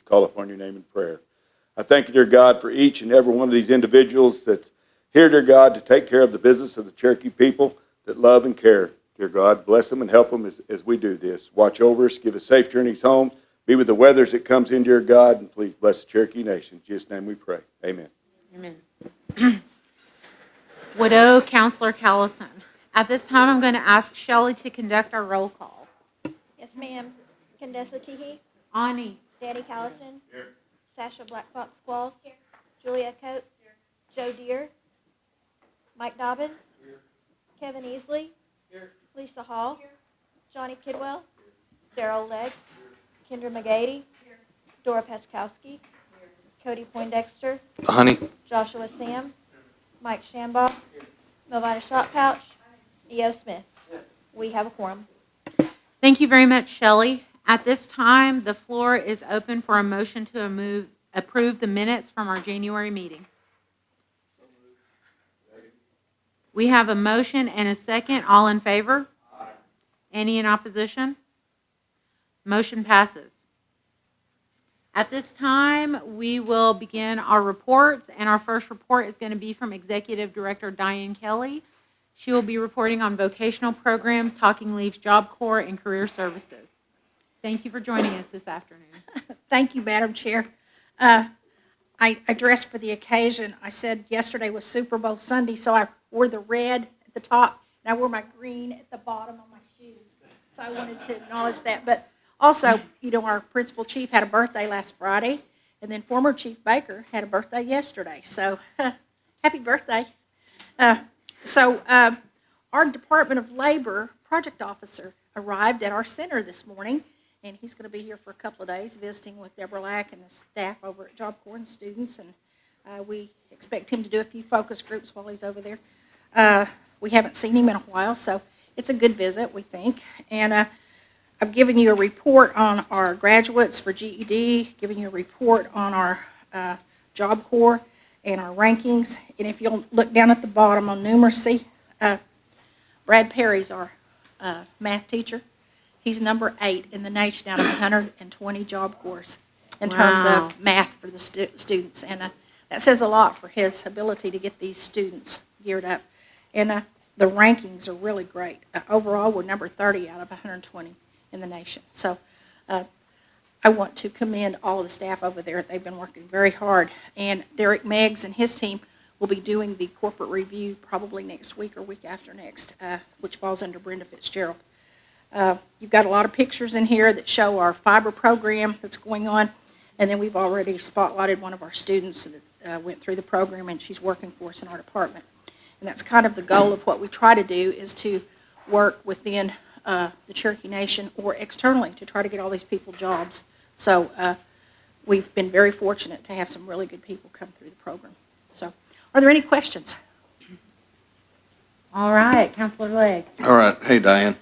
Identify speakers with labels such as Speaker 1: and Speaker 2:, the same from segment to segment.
Speaker 1: call upon your name in prayer. I thank you, dear God, for each and every one of these individuals that's here, dear God, to take care of the business of the Cherokee people that love and care. Dear God, bless them and help them as we do this. Watch over us, give us safe journeys home, be with the weather as it comes in, dear God, and please bless the Cherokee Nation. In Jesus' name we pray. Amen.
Speaker 2: Amen. Widow Counselor Callison. At this time, I'm going to ask Shelley to conduct our roll call.
Speaker 3: Yes, ma'am. Condessa Teehee.
Speaker 2: Ani.
Speaker 3: Danny Callison. Here. Sasha Black Fox Squalls. Here. Julia Coates. Here. Joe Deere. Mike Dobbins. Here. Kevin Easley. Here. Lisa Hall. Here. Johnny Kidwell. Here. Daryl Legg. Here. Kendra McGady. Here. Dora Paskowski. Here. Cody Poindexter.
Speaker 4: Honey.
Speaker 3: Joshua Sam. Here. Mike Shambaugh. Here. Melvina Shotpouch. E.O. Smith. Here. We have a quorum.
Speaker 2: Thank you very much, Shelley. At this time, the floor is open for a motion to approve the minutes from our January meeting. We have a motion and a second. All in favor? Aye. Any in opposition? Motion passes. At this time, we will begin our reports, and our first report is going to be from Executive Director Diane Kelly. She will be reporting on vocational programs, Talking Leaves Job Corps, and career services. Thank you for joining us this afternoon.
Speaker 5: Thank you, Madam Chair. I dressed for the occasion. I said yesterday was Super Bowl Sunday, so I wore the red at the top, and I wore my green at the bottom on my shoes. So I wanted to acknowledge that. But also, you know, our principal chief had a birthday last Friday, and then former Chief Baker had a birthday yesterday. So happy birthday. Our Department of Labor project officer arrived at our center this morning, and he's going to be here for a couple of days visiting with Deborah Lack and the staff over at Job Corps and students, and we expect him to do a few focus groups while he's over there. We haven't seen him in a while, so it's a good visit, we think. And I've given you a report on our graduates for GED, given you a report on our Job Corps and our rankings. And if you'll look down at the bottom on numeracy, Brad Perry's our math teacher. He's number 8 in the nation out of 120 Job Corps in terms of math for the students. And that says a lot for his ability to get these students geared up. And the rankings are really great. Overall, we're number 30 out of 120 in the nation. So I want to commend all of the staff over there. They've been working very hard. And Derek Meggs and his team will be doing the corporate review probably next week or week after next, which falls under Brenda Fitzgerald. You've got a lot of pictures in here that show our fiber program that's going on, and then we've already spotlighted one of our students that went through the program, and she's working for us in our department. And that's kind of the goal of what we try to do, is to work within the Cherokee Nation or externally to try to get all these people jobs. So we've been very fortunate to have some really good people come through the program. So are there any questions?
Speaker 2: All right, Counselor Legg.
Speaker 4: All right. Hey, Diane.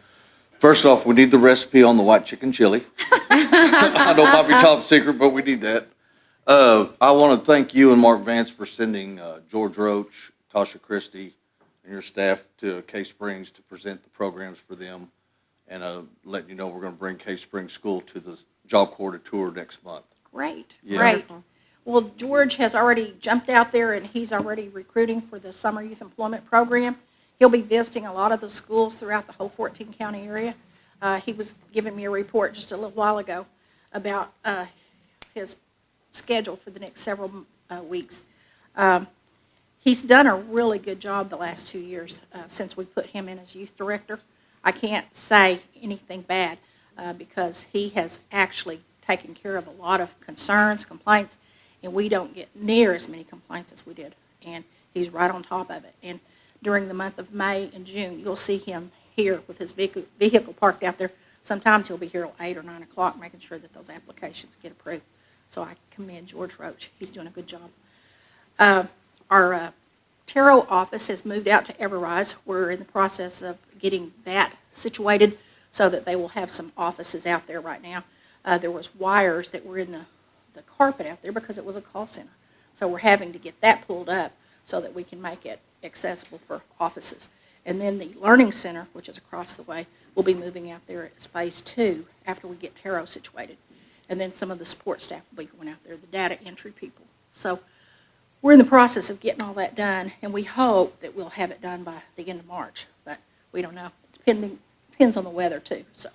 Speaker 4: First off, we need the recipe on the white chicken chili. I know it might be top secret, but we need that. I want to thank you and Mark Vance for sending George Roach, Tasha Christie, and your staff to Case Springs to present the programs for them, and letting you know we're going to bring Case Springs School to the Job Corps tour next month.
Speaker 5: Great,
Speaker 4: Yeah.
Speaker 5: great.
Speaker 2: Wonderful.
Speaker 5: Well, George has already jumped out there, and he's already recruiting for the Summer Youth Employment Program. He'll be visiting a lot of the schools throughout the whole 14-county area. He was giving me a report just a little while ago about his schedule for the next several weeks. He's done a really good job the last 2 years since we put him in as youth director. I can't say anything bad because he has actually taken care of a lot of concerns, complaints, and we don't get near as many complaints as we did. And he's right on top of it. And during the month of May and June, you'll see him here with his vehicle parked out there. Sometimes he'll be here at 8 or 9 o'clock making sure that those applications get approved. So I commend George Roach. He's doing a good job. Our Taro office has moved out to Everrise. We're in the process of getting that situated so that they will have some offices out there right now. There was wires that were in the carpet out there because it was a call center. So we're having to get that pulled up so that we can make it accessible for offices. And then the Learning Center, which is across the way, will be moving out there as phase 2 after we get Taro situated. And then some of the support staff will be going out there, the data entry people. So we're in the process of getting all that done, and we hope that we'll have it done by the end of March, but we don't know. Depends on the weather too, so.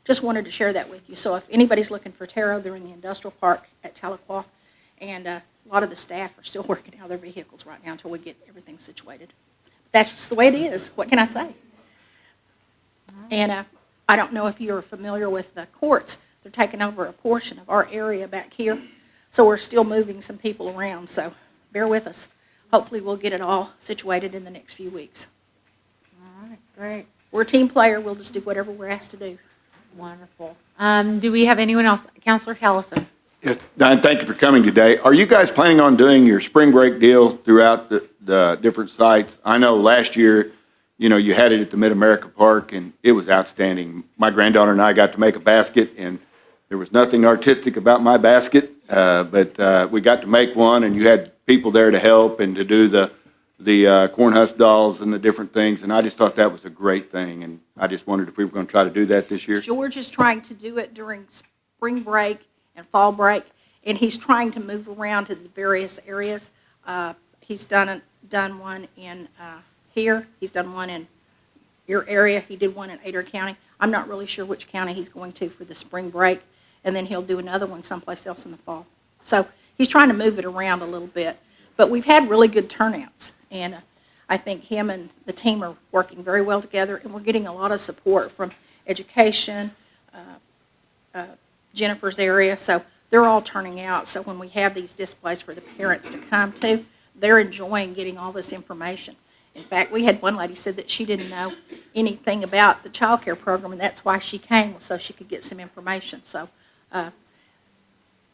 Speaker 5: Just wanted to share that with you. So if anybody's looking for Taro, they're in the industrial park at Tahlequah, and a lot of the staff are still working out of their vehicles right now until we get everything situated. That's just the way it is. What can I say? And I don't know if you're familiar with the courts. They're taking over a portion of our area back here, so we're still moving some people around, so bear with us. Hopefully we'll get it all situated in the next few weeks.
Speaker 2: All right, great.
Speaker 5: We're a team player. We'll just do whatever we're asked to do.
Speaker 2: Wonderful. Do we have anyone else? Counselor Callison?
Speaker 1: Yes, Don, thank you for coming today. Are you guys planning on doing your spring break deal throughout the different sites? I know last year, you had it at the Mid-America Park, and it was outstanding. My granddaughter and I got to make a basket, and there was nothing artistic about my basket, but we got to make one, and you had people there to help and to do the corn husk dolls and the different things, and I just thought that was a great thing, and I just wondered if we were going to try to do that this year.
Speaker 5: George is trying to do it during spring break and fall break, and he's trying to move around to the various areas. He's done one in here. He's done one in your area. He did one in Adair County. I'm not really sure which county he's going to for the spring break, and then he'll do another one someplace else in the fall. So he's trying to move it around a little bit, but we've had really good turnouts, and I think him and the team are working very well together, and we're getting a lot of support from education, Jennifer's area, so they're all turning out. So when we have these displays for the parents to come to, they're enjoying getting all this information. In fact, we had one lady said that she didn't know anything about the child care program, and that's why she came, so she could get some information. So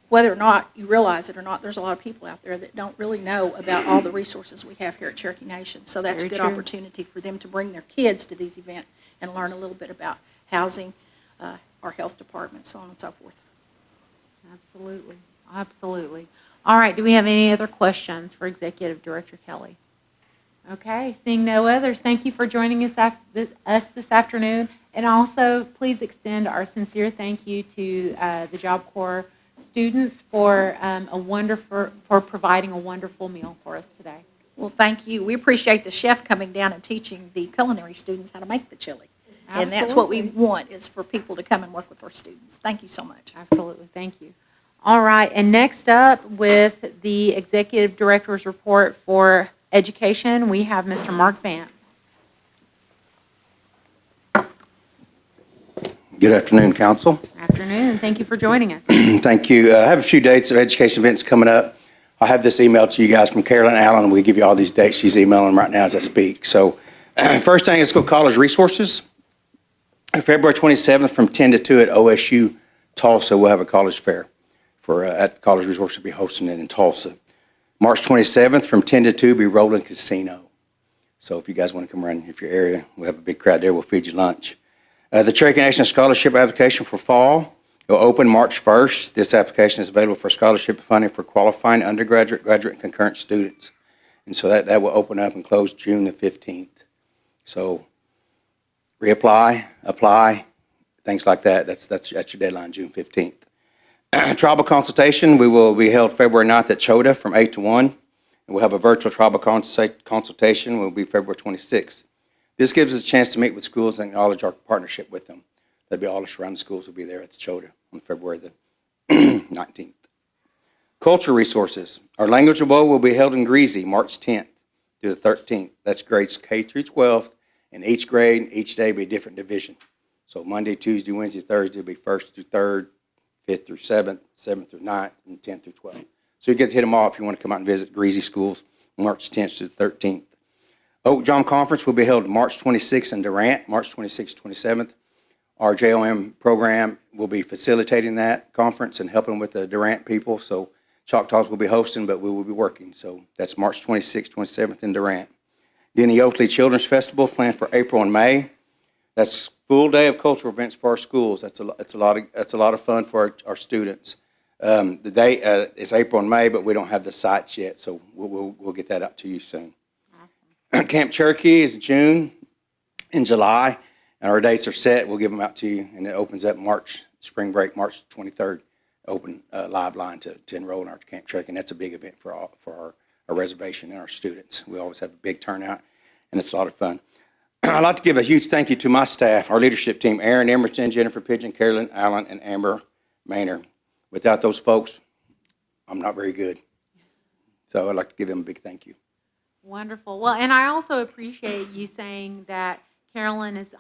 Speaker 5: whether or not you realize it or not, there's a lot of people out there that don't really know about all the resources we have here at Cherokee Nation. So that's a
Speaker 2: Very
Speaker 5: good
Speaker 2: true.
Speaker 5: opportunity for them to bring their kids to these events and learn a little bit about housing, our health department, so on and so forth.
Speaker 2: Absolutely, absolutely. All right, do we have any other questions for Executive Director Kelly? Okay, seeing no others, thank you for joining us this afternoon. And also, please extend our sincere thank you to the Job Corps students for providing a wonderful meal for us today.
Speaker 5: Well, thank you. We appreciate the chef coming down and teaching the culinary students how to make the chili. And that's what we
Speaker 2: Absolutely.
Speaker 5: want, is for people to come and work with our students. Thank you so much.
Speaker 2: Absolutely, thank you. All right, and next up with the Executive Director's report for Education, we have Mr. Mark Vance.
Speaker 6: Good afternoon, Council.
Speaker 2: Afternoon, thank you for joining us.
Speaker 6: Thank you. I have a few dates of education events coming up. I have this email to you guys from Carolyn Allen, and we give you all these dates. She's emailing them right now as I speak. So first thing, let's go college resources. February 27th from 10 to 2 at OSU Tulsa, we'll have a college fair at College Resources. Will be hosting it in Tulsa. March 27th from 10 to 2, be Roland Casino. So if you guys want to come around, if your area, we'll have a big crowd there. We'll feed you lunch. The Cherokee Nation Scholarship application for fall will open March 1st. This application is available for scholarship funding for qualifying undergraduate, graduate, and concurrent students. And so that will open up and close June the 15th. So reapply, apply, things like that. That's your deadline, June 15th. Tribal consultation, we will be held February 9th at Chota from 8 to 1. And we'll have a virtual tribal consultation, will be February 26th. This gives us a chance to meet with schools and acknowledge our partnership with them. There'll be all the surrounding schools will be there at the Chota on February the 19th. Culture resources. Our language bowl will be held in Greasy March 10th through the 13th. That's grades K through 12th, and each grade, each day will be a different division. So Monday, Tuesday, Wednesday, Thursday will be 1st through 3rd, 5th through 7th, 7th through 9th, and 10th through 12th. So you get to hit them all if you want to come out and visit Greasy schools, March 10th to the 13th. Oak Jom Conference will be held March 26th in Durant, March 26th, 27th. Our JOM program will be facilitating that conference and helping with the Durant people. So Choctaws will be hosting, but we will be working. So that's March 26th, 27th in Durant. Denny Oakley Children's Festival planned for April and May. That's full day of cultural events for our schools. That's a lot of fun for our students. The date is April and May, but we don't have the sites yet, so we'll get that up to you soon. Awesome. Camp Cherokee is June and July, and our dates are set. We'll give them out to you, and it opens up spring break, March 23rd open live line to enroll in our Camp Cherokee. And that's a big event for our reservation and our students. We always have a big turnout, and it's a lot of fun. I'd like to give a huge thank you to my staff, our leadership team, Aaron Emerson, Jennifer Pigeon, Carolyn Allen, and Amber Maynard. Without those folks, I'm not very good. So I'd like to give them a big thank you.
Speaker 2: Wonderful. Well, and I also appreciate you saying that Carolyn is,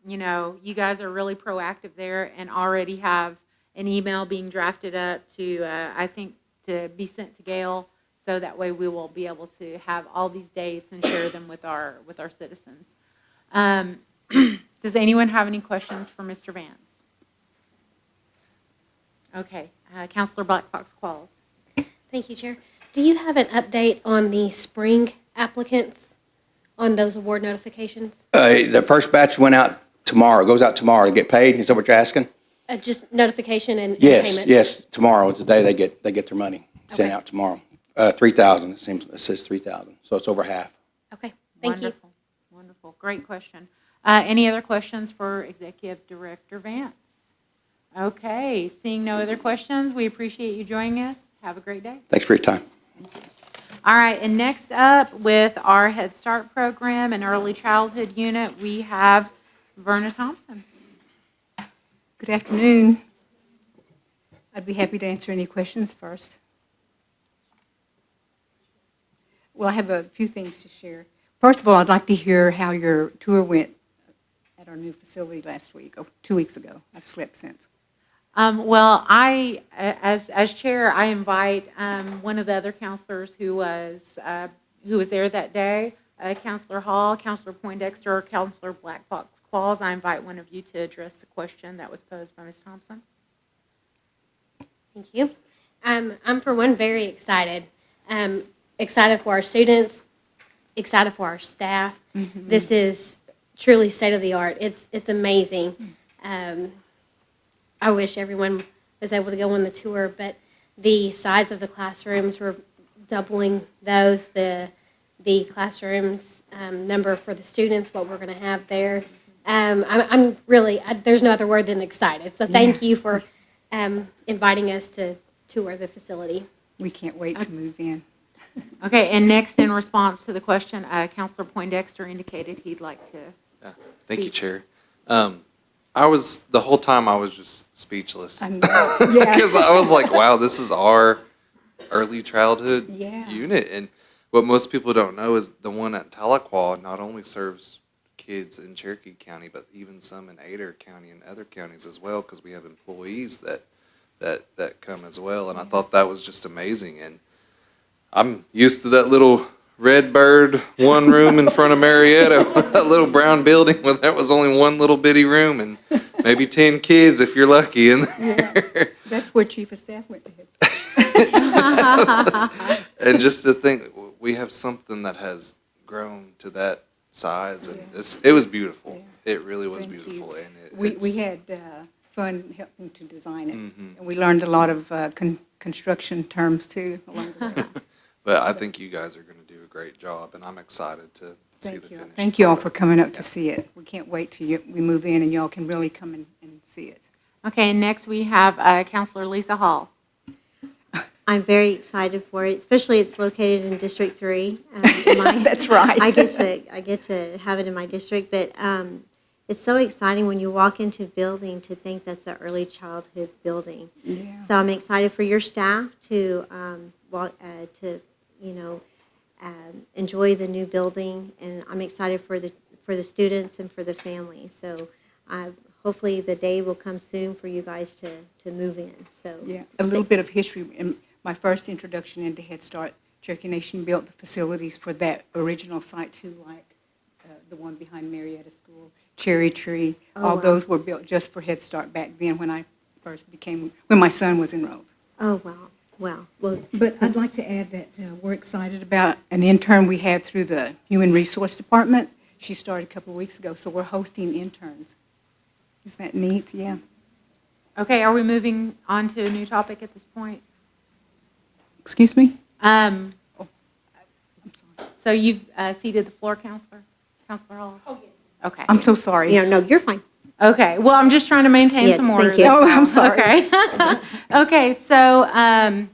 Speaker 2: you guys are really proactive there and already have an email being drafted up to, I think, to be sent to Gail. So that way we will be able to have all these dates and share them with our citizens. Does anyone have any questions for Mr. Vance? Okay, Counselor Black Fox Qualls.
Speaker 7: Thank you, Chair. Do you have an update on the spring applicants on those award notifications?
Speaker 6: The first batch went out tomorrow, goes out tomorrow to get paid. Is that what you're asking?
Speaker 7: Just notification and
Speaker 6: Yes,
Speaker 7: payment?
Speaker 6: yes, tomorrow is the day they get their money sent
Speaker 7: Okay.
Speaker 6: out tomorrow. 3,000, it says 3,000, so it's over half.
Speaker 7: Okay, thank you.
Speaker 2: Wonderful. Wonderful. Great question. Any other questions for Executive Director Vance? Okay, seeing no other questions, we appreciate you joining us. Have a great day.
Speaker 6: Thanks for your time.
Speaker 2: All right, and next up with our Head Start program and Early Childhood Unit, we have Verna Thompson.
Speaker 8: Good afternoon. I'd be happy to answer any questions first. Well, I have a few things to share. First of all, I'd like to hear how your tour went at our new facility last week, or 2 weeks ago. I've slept since.
Speaker 2: Well, as chair, I invite one of the other counselors who was there that day, Counselor Hall, Counselor Poindexter, or Counselor Black Fox Qualls. I invite one of you to address the question that was posed by Ms. Thompson.
Speaker 7: Thank you. I'm, for one, very excited. Excited for our students, excited for our staff.
Speaker 8: Mm-hmm.
Speaker 7: This is truly state-of-the-art. It's amazing. I wish everyone was able to go on the tour, but the size of the classrooms, we're doubling those. The classrooms number for the students, what we're going to have there. I'm really, there's no other word than excited. So thank you for inviting us to tour the facility.
Speaker 8: We can't wait to move in.
Speaker 2: Okay, and next, in response to the question, Counselor Poindexter indicated he'd like to.
Speaker 9: Thank you,
Speaker 2: speak.
Speaker 9: Chair. The whole time I was just speechless.
Speaker 8: I know. Yeah.
Speaker 9: Because I was like, wow, this is our early childhood
Speaker 8: Yeah.
Speaker 9: unit. And what most people don't know is the one at Tahlequah not only serves kids in Cherokee County, but even some in Adair County and other counties as well, because we have employees that come as well. And I thought that was just amazing. And I'm used to that little red bird, one room in front of Marietta, that little brown building where there was only one little bitty room and maybe 10 kids if you're lucky in there.
Speaker 8: Yeah. That's where Chief of Staff went to Head Start.
Speaker 9: And just to think, we have something that has grown to that size, and it was beautiful.
Speaker 8: Yeah.
Speaker 9: It really was
Speaker 8: Thank you.
Speaker 9: beautiful. And
Speaker 8: We had fun helping to design it. And we learned a lot of construction terms, too, along the way.
Speaker 9: But I think you guys are going to do a great job, and I'm excited to see the
Speaker 8: Thank you.
Speaker 9: finished
Speaker 8: Thank you all for
Speaker 9: product.
Speaker 8: coming up to see it. We can't wait till we move in and y'all can really come and see it.
Speaker 2: Okay, and next we have Counselor Lisa Hall.
Speaker 10: I'm very excited for it, especially it's located in District 3.
Speaker 8: That's right.
Speaker 10: I get to have it in my district, but it's so exciting when you walk into a building to think that's the early childhood building.
Speaker 8: Yeah.
Speaker 10: So I'm excited for your staff to enjoy the new building, and I'm excited for the students and for the families. So hopefully the day will come soon for you guys to move in. So
Speaker 8: Yeah, a little bit of history. In my first introduction into Head Start, Cherokee Nation built the facilities for that original site too, like the one behind Marietta School, Cherry Tree. All
Speaker 10: wow.
Speaker 8: those were built just for Head Start back then when when my son was enrolled.
Speaker 10: Oh, wow. Wow. Well,
Speaker 8: But I'd like to add that we're excited about an intern we had through the Human Resource Department. She started a couple of weeks ago, so we're hosting interns. Isn't that neat? Yeah.
Speaker 2: Okay, are we moving on to a new topic at this point?
Speaker 8: Excuse me?
Speaker 2: Um,
Speaker 8: I'm sorry.
Speaker 2: So you've ceded the floor, Counselor Hall? Oh, yes. Okay.
Speaker 8: I'm so sorry.
Speaker 10: no, you're fine.
Speaker 2: Okay, well, I'm just trying to maintain
Speaker 10: Yes,
Speaker 2: some
Speaker 10: thank
Speaker 2: order.
Speaker 10: you.
Speaker 2: that's
Speaker 8: Oh, I'm
Speaker 2: all.
Speaker 8: sorry.
Speaker 2: Okay. Okay, so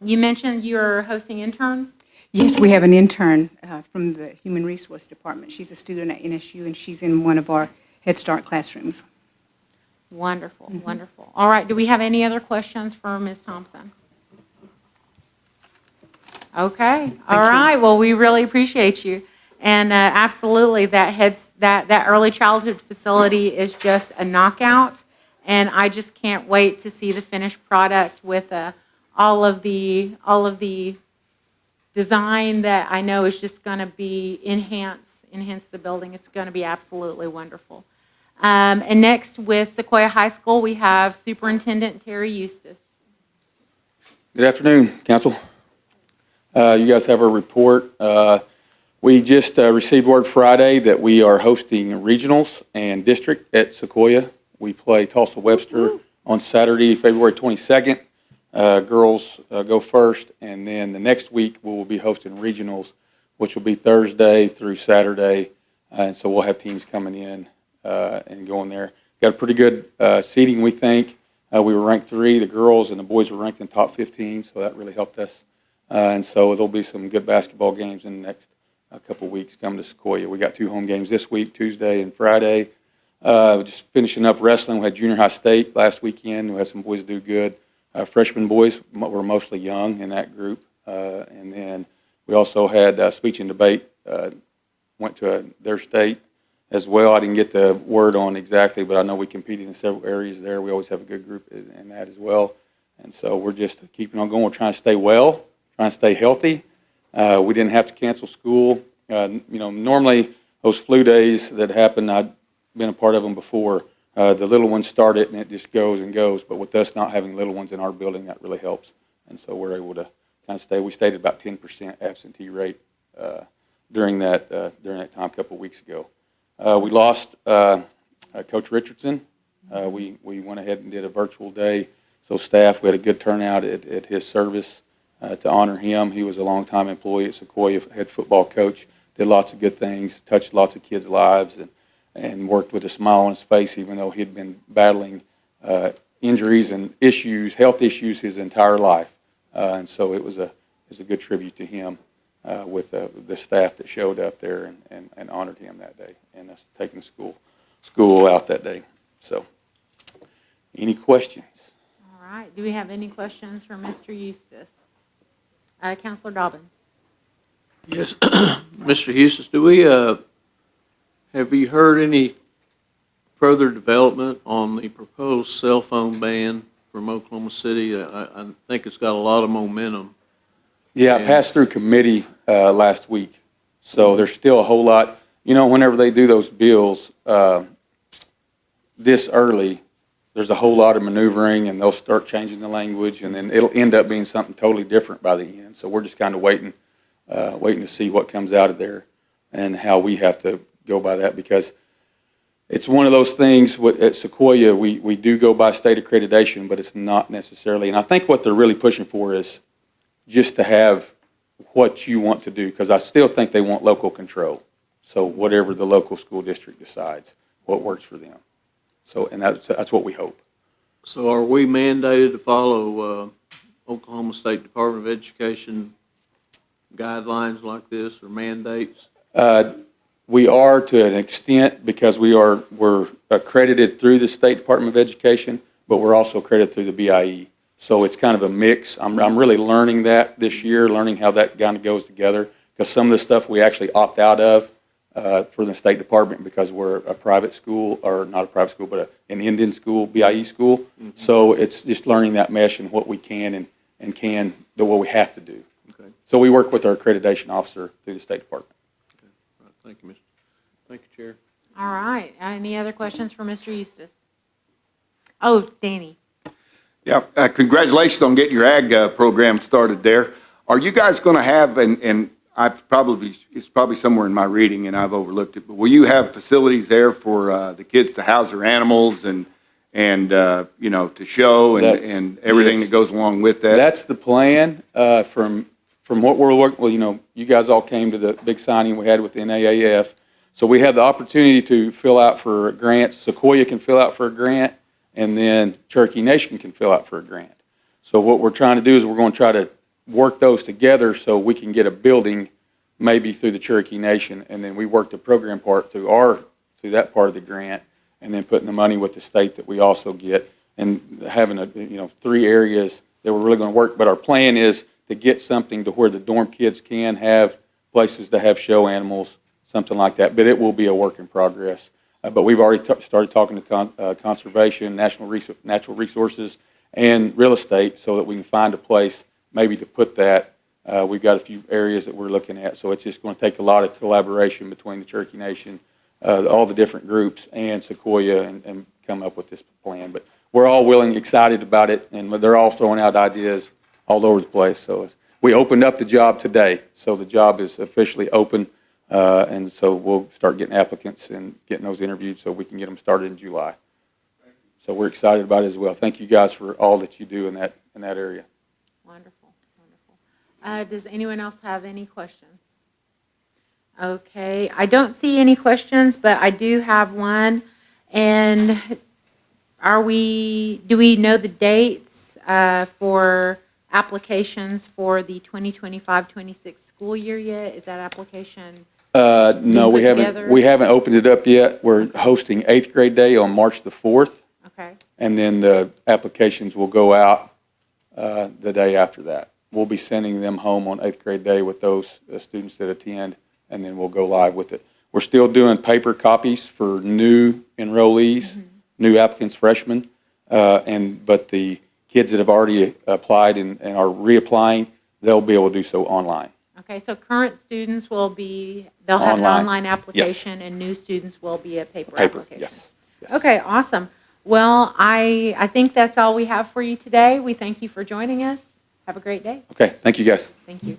Speaker 2: you mentioned you're hosting interns?
Speaker 8: Yes, we have an intern from the Human Resource Department. She's a student at NSU, and she's in one of our Head Start classrooms.
Speaker 2: Wonderful, wonderful. All right, do we have any other questions for Ms. Thompson? Okay, all right, well, we really appreciate you. And absolutely, that early childhood facility is just a knockout. And I just can't wait to see the finished product with all of the design that I know is just going to be enhance the building. It's going to be absolutely wonderful. And next with Sequoia High School, we have Superintendent Terry Eustace.
Speaker 11: Good afternoon, council. You guys have a report. We just received word Friday that we are hosting regionals and district at Sequoia. We play Tulsa Webster on Saturday, February 22nd. Girls go first, and then the next week we will be hosting regionals, which will be Thursday through Saturday. And so we'll have teams coming in and going there. Got a pretty good seating, we think. We were ranked 3, the girls, and the boys were ranked in top 15, so that really helped us. And so there'll be some good basketball games in the next couple of weeks coming to Sequoia. We got 2 home games this week, Tuesday and Friday. Just finishing up wrestling. We had junior high state last weekend. We had some boys do good. Freshman boys were mostly young in that group. And then we also had speech and debate, went to their state as well. I didn't get the word on exactly, but I know we competed in several areas there. We always have a good group in that as well. And so we're just keeping on going. We're trying to stay well, trying to stay healthy. We didn't have to cancel school. Normally those flu days that happen, I've been a part of them before. The little ones start it and it just goes and goes. But with us not having little ones in our building, that really helps. And so we're able to kind of stay. We stayed at about 10% absentee rate during that time a couple of weeks ago. We lost Coach Richardson. We went ahead and did a virtual day. So staff, we had a good turnout at his service to honor him. He was a longtime employee at Sequoia, head football coach, did lots of good things, touched lots of kids' lives, and worked with a smile on his face, even though he'd been battling injuries and issues, health issues his entire life. And so it was a good tribute to him with the staff that showed up there and honored him that day and us taking school out that day. So any questions?
Speaker 2: All right, do we have any questions for Mr. Eustace? Counselor Dobbins.
Speaker 12: Yes, Mr. Eustace, have you heard any further development on the proposed cell phone ban from Oklahoma City? I think it's got a lot of momentum.
Speaker 11: Yeah, it passed through committee last week, so there's still a whole lot. Whenever they do those bills this early, there's a whole lot of maneuvering, and they'll start changing the language, and then it'll end up being something totally different by the end. So we're just kind of waiting to see what comes out of there and how we have to go by that, because it's one of those things at Sequoia, we do go by state accreditation, but it's not necessarily. And I think what they're really pushing for is just to have what you want to do, because I still think they want local control. So whatever the local school district decides, what works for them. So, and that's what we hope.
Speaker 12: So are we mandated to follow Oklahoma State Department of Education guidelines like this or mandates?
Speaker 11: We are to an extent, because we're accredited through the State Department of Education, but we're also accredited through the BIE. So it's kind of a mix. I'm really learning that this year, learning how that kind of goes together, because some of the stuff we actually opt out of for the State Department because we're a private school, or not a private school, but an Indian school, BIE school. Mm-hmm. So it's just learning that mesh and what we can and can do, what we have to do.
Speaker 12: Okay.
Speaker 11: So we work with our accreditation officer through the State Department.
Speaker 12: Okay. All right. Thank you, Thank you, Chair.
Speaker 2: All right, any other questions for Mr. Eustace? Oh, Danny.
Speaker 1: Yeah, congratulations on getting your ag program started there. Are you guys going to have, and it's probably somewhere in my reading and I've overlooked it, but will you have facilities there for the kids to house their animals and to show and everything that goes along with that?
Speaker 11: That's the plan. From what we're working, you guys all came to the big signing we had with the NAAF. So we have the opportunity to fill out for grants. Sequoia can fill out for a grant, and then Cherokee Nation can fill out for a grant. So what we're trying to do is we're going to try to work those together so we can get a building maybe through the Cherokee Nation, and then we work the program part through that part of the grant, and then putting the money with the state that we also get, and having 3 areas that we're really going to work. But our plan is to get something to where the dorm kids can have places to have show animals, something like that. But it will be a work in progress. But we've already started talking to conservation, natural resources, and real estate so that we can find a place maybe to put that. We've got a few areas that we're looking at, so it's just going to take a lot of collaboration between the Cherokee Nation, all the different groups, and Sequoia, and come up with this plan. But we're all willing, excited about it, and they're all throwing out ideas all over the place. So we opened up the job today, so the job is officially open, and so we'll start getting applicants and getting those interviewed so we can get them started in July. So we're excited about it as well. Thank you guys for all that you do in that area.
Speaker 2: Wonderful, wonderful. Does anyone else have any questions? Okay, I don't see any questions, but I do have one. And do we know the dates for applications for the 2025-26 school year yet? Is that application?
Speaker 11: No, we
Speaker 2: put together?
Speaker 11: haven't opened it up yet. We're hosting 8th grade day on March the 4th.
Speaker 2: Okay,
Speaker 11: And then the applications will go out the day after that. We'll be sending them home on 8th grade day with those students that attend, and then we'll go live with it. We're still doing paper copies for new enrollees, new applicants, freshmen, but the kids that have already applied and are reapplying, they'll be able to do so online.
Speaker 2: okay, so current students they'll have an
Speaker 11: Online.
Speaker 2: online
Speaker 11: Yes.
Speaker 2: application, and new students will be a paper
Speaker 11: Paper,
Speaker 2: application.
Speaker 11: yes. Yes.
Speaker 2: Okay, awesome. Well, I think that's all we have for you today. We thank you for joining us. Have a great day.
Speaker 11: Okay, thank you, guys.
Speaker 2: Thank you.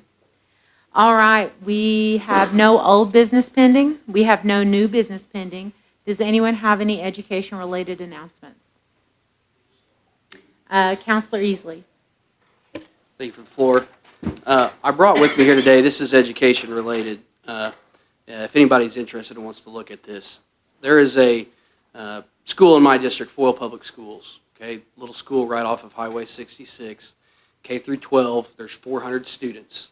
Speaker 2: All right, we have no old business pending. We have no new business pending. Does anyone have any education-related announcements? Counselor Easley.
Speaker 13: Thank you for the floor. I brought with me here today, this is education-related. If anybody's interested and wants to look at this, there is a school in my district, Foyle Public Schools, okay? Little school right off of Highway 66, K through 12. There's 400 students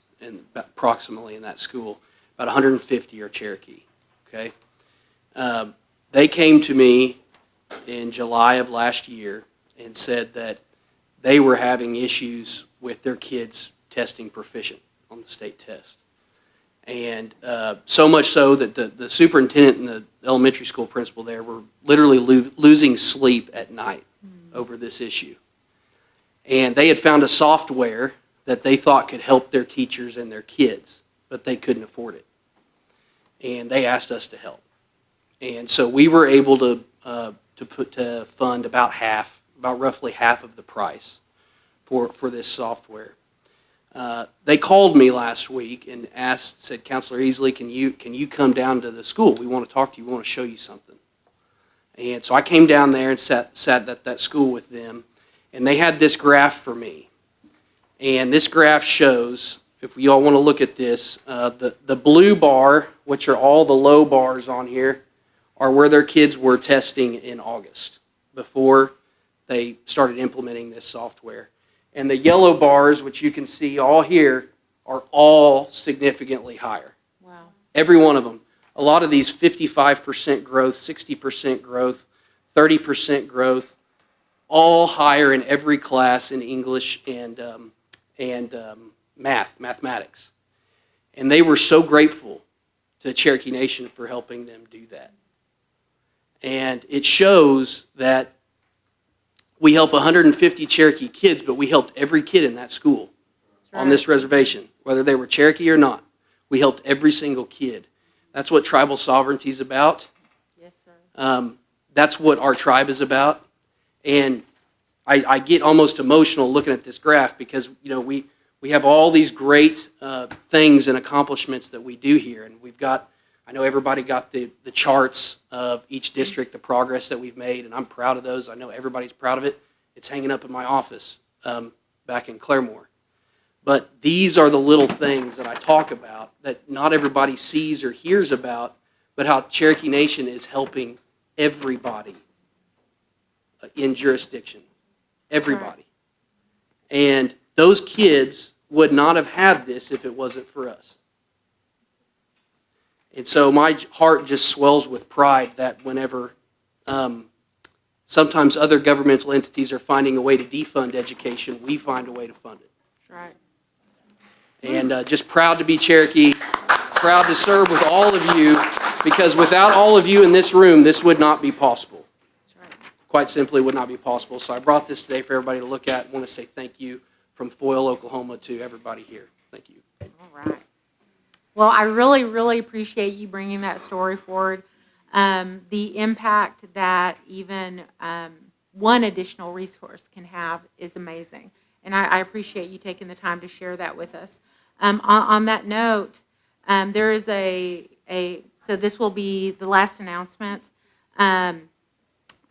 Speaker 13: approximately in that school. About 150 are Cherokee, okay? They came to me in July of last year and said that they were having issues with their kids testing proficient on the state test. And so much so that the superintendent and the elementary school principal there were literally losing sleep at night over this issue. And they had found a software that they thought could help their teachers and their kids, but they couldn't afford it. And they asked us to help. And so we were able to fund about roughly half of the price for this software. They called me last week and said, Counselor Easley, can you come down to the school? We want to talk to you. We want to show you something. And so I came down there and sat at that school with them, and they had this graph for me. And this graph shows, if you all want to look at this, the blue bar, which are all the low bars on here, are where their kids were testing in August before they started implementing this software. And the yellow bars, which you can see all here, are all significantly higher.
Speaker 2: Wow.
Speaker 13: Every one of them. A lot of these 55% growth, 60% growth, 30% growth, all higher in every class in English and mathematics. And they were so grateful to Cherokee Nation for helping them do that. And it shows that we help 150 Cherokee kids, but we helped every kid in that school on this reservation, whether they were Cherokee or not. We helped every single kid. That's what tribal sovereignty is about.
Speaker 2: Yes, sir.
Speaker 13: That's what our tribe is about. And I get almost emotional looking at this graph because, we have all these great things and accomplishments that we do here. And I know everybody got the charts of each district, the progress that we've made, and I'm proud of those. I know everybody's proud of it. It's hanging up in my office back in Claremore. But these are the little things that I talk about that not everybody sees or hears about, but how Cherokee Nation is helping everybody in jurisdiction. Everybody. And those kids would not have had this if it wasn't for us. And so my heart just swells with pride that whenever sometimes other governmental entities are finding a way to defund education, we find a way to fund it.
Speaker 2: That's right.
Speaker 13: And just proud to be Cherokee, proud to serve with all of you, because without all of you in this room, this would not be possible.
Speaker 2: That's right.
Speaker 13: Quite simply would not be possible. So I brought this today for everybody to look at. I want to say thank you from Foyle, Oklahoma to everybody here. Thank you.
Speaker 2: All right. Well, I really, really appreciate you bringing that story forward. The impact that even one additional resource can have is amazing. And I appreciate you taking the time to share that with us. On that note, there is so this will be the last announcement. A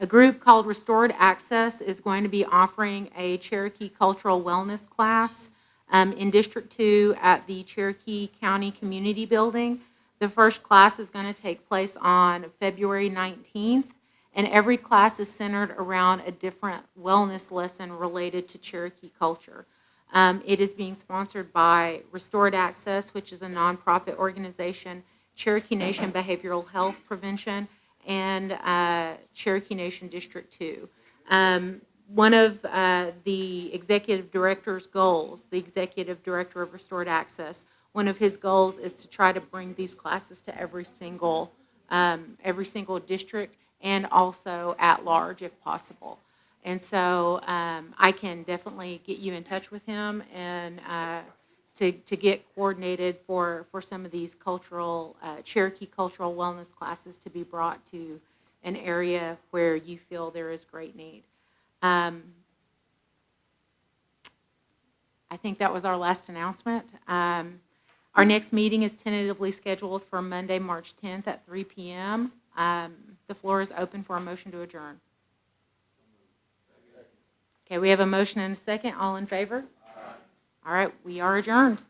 Speaker 2: group called Restored Access is going to be offering a Cherokee Cultural Wellness class in District 2 at the Cherokee County Community Building. The first class is going to take place on February 19th, and every class is centered around a different wellness lesson related to Cherokee culture. It is being sponsored by Restored Access, which is a nonprofit organization, Cherokee Nation Behavioral Health Prevention, and Cherokee Nation District 2. One of the executive director's goals, the executive director of Restored Access, one of his goals is to try to bring these classes to every single district and also at large if possible. And so I can definitely get you in touch with him and to get coordinated for some of these Cherokee cultural wellness classes to be brought to an area where you feel there is great need. I think that was our last announcement. Our next meeting is tentatively scheduled for Monday, March 10th at 3 p.m. The floor is open for a motion to adjourn. Okay, we have a motion and a second. All in favor? All right, we are adjourned.